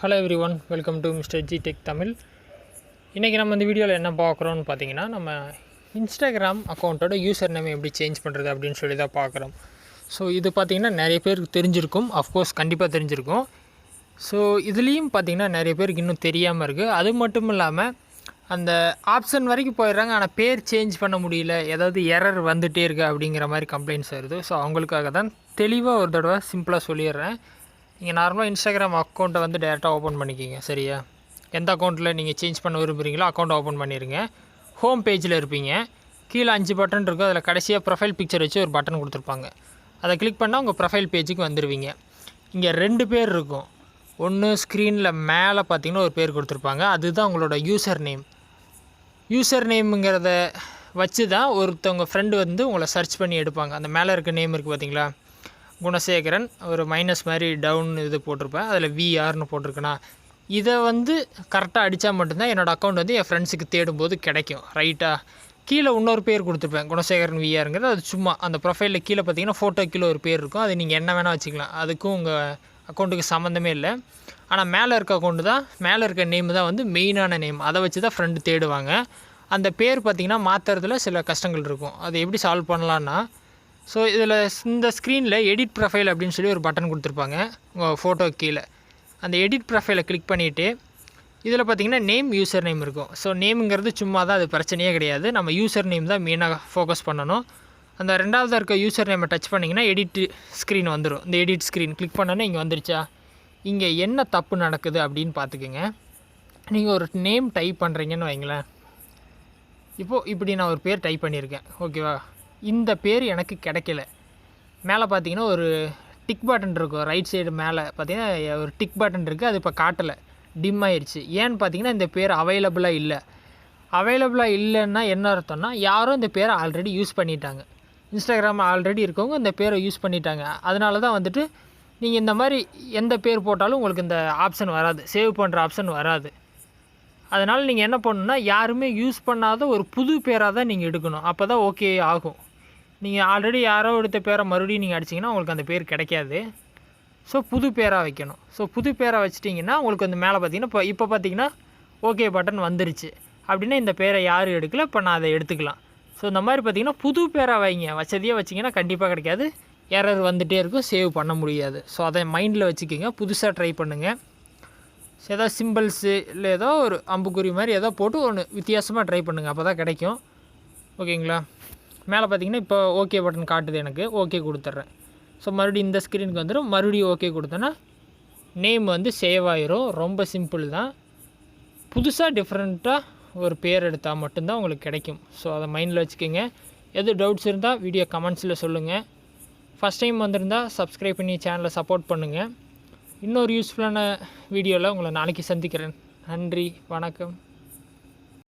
Hello everyone, welcome to MR.G Tech Tamil. இன்றைக்கி நம்ம இந்த வீடியோவில் என்ன பார்க்குறோன்னு பார்த்தீங்கன்னா, நம்ம இன்ஸ்டாகிராம் அக்கௌண்ட்டோட யூசர் நேம் எப்படி சேஞ்ச் பண்ணுறது அப்படின்னு சொல்லி தான் பார்க்குறோம். ஸோ இது பார்த்திங்கன்னா நிறைய பேருக்கு தெரிஞ்சிருக்கும், அஃப்கோர்ஸ் கண்டிப்பாக தெரிஞ்சிருக்கும். ஸோ இதுலேயும் பார்த்திங்கன்னா நிறைய பேருக்கு இன்னும் தெரியாமல் இருக்குது. அது மட்டும் இல்லாமல் அந்த ஆப்ஷன் வரைக்கும் போயிடுறாங்க, ஆனால் பேர் சேஞ்ச் பண்ண முடியல, ஏதாவது எரர் வந்துகிட்டே இருக்குது அப்படிங்கிற மாதிரி கம்ப்ளைண்ட்ஸ் வருது. ஸோ அவங்களுக்காக தான் தெளிவாக ஒரு தடவை சிம்பிளாக சொல்லிடுறேன். நீங்கள் நார்மலாக இன்ஸ்டாகிராம் அக்கௌண்ட்டை வந்து டேரெக்டாக ஓப்பன் பண்ணிக்கிங்க. சரியா? எந்த அக்கௌண்ட்டில் நீங்கள் சேஞ்ச் பண்ண விரும்புகிறீங்களோ அக்கௌண்ட் ஓப்பன் பண்ணிடுங்க. ஹோம் பேஜில் இருப்பீங்க. கீழே 5 பட்டன் இருக்கும். அதில் கடைசியாக ப்ரொஃபைல் பிக்சர் வச்சு ஒரு பட்டன் கொடுத்துருப்பாங்க. அதை கிளிக் பண்ணால் உங்கள் ப்ரொஃபைல் பேஜுக்கு வந்துடுவீங்க. இங்கே 2 பேர் இருக்கும். ஒன்று ஸ்க்ரீனில் மேலே பார்த்தீங்கன்னா ஒரு பேர் கொடுத்துருப்பாங்க, அதுதான் உங்களோட யூசர் நேம். யூசர் நேமுங்கிறத வச்சு தான் ஒருத்தவங்க ஃப்ரெண்டு வந்து உங்களை சர்ச் பண்ணி எடுப்பாங்க. அந்த மேலே இருக்க நேம் இருக்குது பார்த்தீங்களா, குணசேகரன், ஒரு மைனஸ் மாதிரி டவுன் இது போட்டிருப்பேன், அதில் விஆர்னு போட்டிருக்கேனா, இதை வந்து கரெக்டாக அடித்தா மட்டும்தான் என்னோடய அக்கௌண்ட் வந்து என் ஃப்ரெண்ட்ஸுக்கு தேடும்போது கிடைக்கும். ரைட்டாக கீழே இன்னொரு பேர் கொடுத்துருப்பேன், குணசேகரன் விஆருங்கிறது. அது சும்மா அந்த ப்ரொஃபைலில் கீழே பார்த்தீங்கன்னா ஃபோட்டோ கீழே ஒரு பேர் இருக்கும். அது நீங்கள் என்ன வேணால் வச்சுக்கலாம், அதுக்கும் உங்கள் அக்கௌண்ட்டுக்கு சம்மந்தமே இல்லை. ஆனால் மேலே இருக்க அக்கௌண்ட்டு தான், மேலே இருக்க நேம் தான் வந்து மெயினான நேம். அதை வச்சு தான் ஃப்ரெண்டு தேடுவாங்க. அந்த பேர் பார்த்திங்கன்னா மாற்றுறதுல சில கஷ்டங்கள் இருக்கும். அதை எப்படி சால்வ் பண்ணலான்னா, ஸோ இதில் இந்த ஸ்க்ரீனில் எடிட் ப்ரொஃபைல் அப்படின்னு சொல்லி ஒரு பட்டன் கொடுத்துருப்பாங்க உங்கள் ஃபோட்டோ கீழே. அந்த எடிட் ப்ரொஃபைலை கிளிக் பண்ணிவிட்டு இதில் பார்த்திங்கன்னா நேம், யூசர் நேம் இருக்கும். ஸோ நேமுங்கிறது சும்மா தான், அது பிரச்சனையே கிடையாது. நம்ம யூசர் நேம் தான் மெயினாக ஃபோக்கஸ் பண்ணணும். அந்த ரெண்டாவது இருக்க யூசர் நேமை டச் பண்ணிங்கன்னா எடிட் ஸ்க்ரீன் வந்துடும். இந்த எடிட் ஸ்க்ரீன் கிளிக் பண்ணோன்னே இங்கே வந்துருச்சா, இங்கே என்ன தப்பு நடக்குது அப்படின்னு பார்த்துக்குங்க. நீங்கள் ஒரு நேம் டைப் பண்ணுறீங்கன்னு வைங்களேன். இப்போது இப்படி நான் ஒரு பேர் டைப் பண்ணியிருக்கேன், ஓகேவா? இந்த பேர் எனக்கு கிடைக்கல. மேலே பார்த்தீங்கன்னா ஒரு டிக் பட்டன் இருக்கும், ரைட் சைடு மேலே பார்த்தீங்கன்னா ஒரு டிக் பட்டன் இருக்குது, அது இப்போ காட்டலை, டிம் ஆயிடுச்சு. ஏன்னு பார்த்தீங்கன்னா இந்த பேர் அவைலபிளாக இல்லை. அவைலபிளாக இல்லைன்னா என்ன அர்த்தம்னா, யாரும் இந்த பேரை ஆல்ரெடி யூஸ் பண்ணிட்டாங்க. இன்ஸ்டாகிராம் ஆல்ரெடி இருக்கவங்க இந்த பேரை யூஸ் பண்ணிட்டாங்க. அதனால தான் வந்துட்டு நீங்கள் இந்த மாதிரி எந்த பேர் போட்டாலும் உங்களுக்கு இந்த ஆப்ஷன் வராது, சேவ் பண்ணுற ஆப்ஷன் வராது. அதனால் நீங்கள் என்ன பண்ணணுன்னா, யாருமே யூஸ் பண்ணாத ஒரு புது பேராக தான் நீங்கள் எடுக்கணும். அப்போ தான் ஓகே ஆகும். நீங்கள் ஆல்ரெடி யாரோ எடுத்த பேரை மறுபடியும் நீங்கள் அடிச்சிங்கன்னா உங்களுக்கு அந்த பேர் கிடைக்காது. ஸோ புது பேராக வைக்கணும். ஸோ புது பேராக வச்சிட்டிங்கன்னா உங்களுக்கு வந்து மேலே பார்த்தீங்கன்னா இப்போ பார்த்தீங்கன்னா ஓகே பட்டன் வந்துருச்சு. அப்படின்னா இந்த பேரை யாரும் எடுக்கல, இப்போ நான் அதை எடுத்துக்கலாம். ஸோ இந்த மாதிரி பார்த்தீங்கன்னா புது பேராக வைங்க. வச்சதையே வச்சிங்கன்னா கண்டிப்பாக கிடைக்காது, எரர் வந்துகிட்டே இருக்கும், சேவ் பண்ண முடியாது. ஸோ அதை மைண்டில் வச்சுக்கிங்க. புதுசாக ட்ரை பண்ணுங்கள். ஏதாவது சிம்பிள்ஸு இல்லை ஏதோ ஒரு அம்புக்குறி மாதிரி ஏதோ போட்டு ஒன்று வித்தியாசமாக ட்ரை பண்ணுங்கள், அப்போ தான் கிடைக்கும். ஓகேங்களா? மேலே பார்த்தீங்கன்னா இப்போ ஓகே பட்டன் காட்டுது, எனக்கு ஓகே கொடுத்துட்றேன். ஸோ மறுபடியும் இந்த ஸ்க்ரீனுக்கு வந்துடும். மறுபடியும் ஓகே கொடுத்தோன்னா நேம் வந்து சேவ் ஆயிரும். ரொம்ப சிம்பிள் தான். புதுசாக டிஃப்ரெண்ட்டாக ஒரு பேர் எடுத்தால் மட்டும்தான் உங்களுக்கு கிடைக்கும். ஸோ அதை மைண்டில் வச்சுக்கோங்க. எது டவுட்ஸ் இருந்தால் வீடியோ கமெண்ட்ஸில் சொல்லுங்கள். ஃபஸ்ட் டைம் வந்திருந்தால் சப்ஸ்கிரைப் பண்ணி சேனலை சப்போர்ட் பண்ணுங்கள். இன்னொரு யூஸ்ஃபுல்லான வீடியோவில் உங்களை நாளைக்கு சந்திக்கிறேன். நன்றி, வணக்கம்.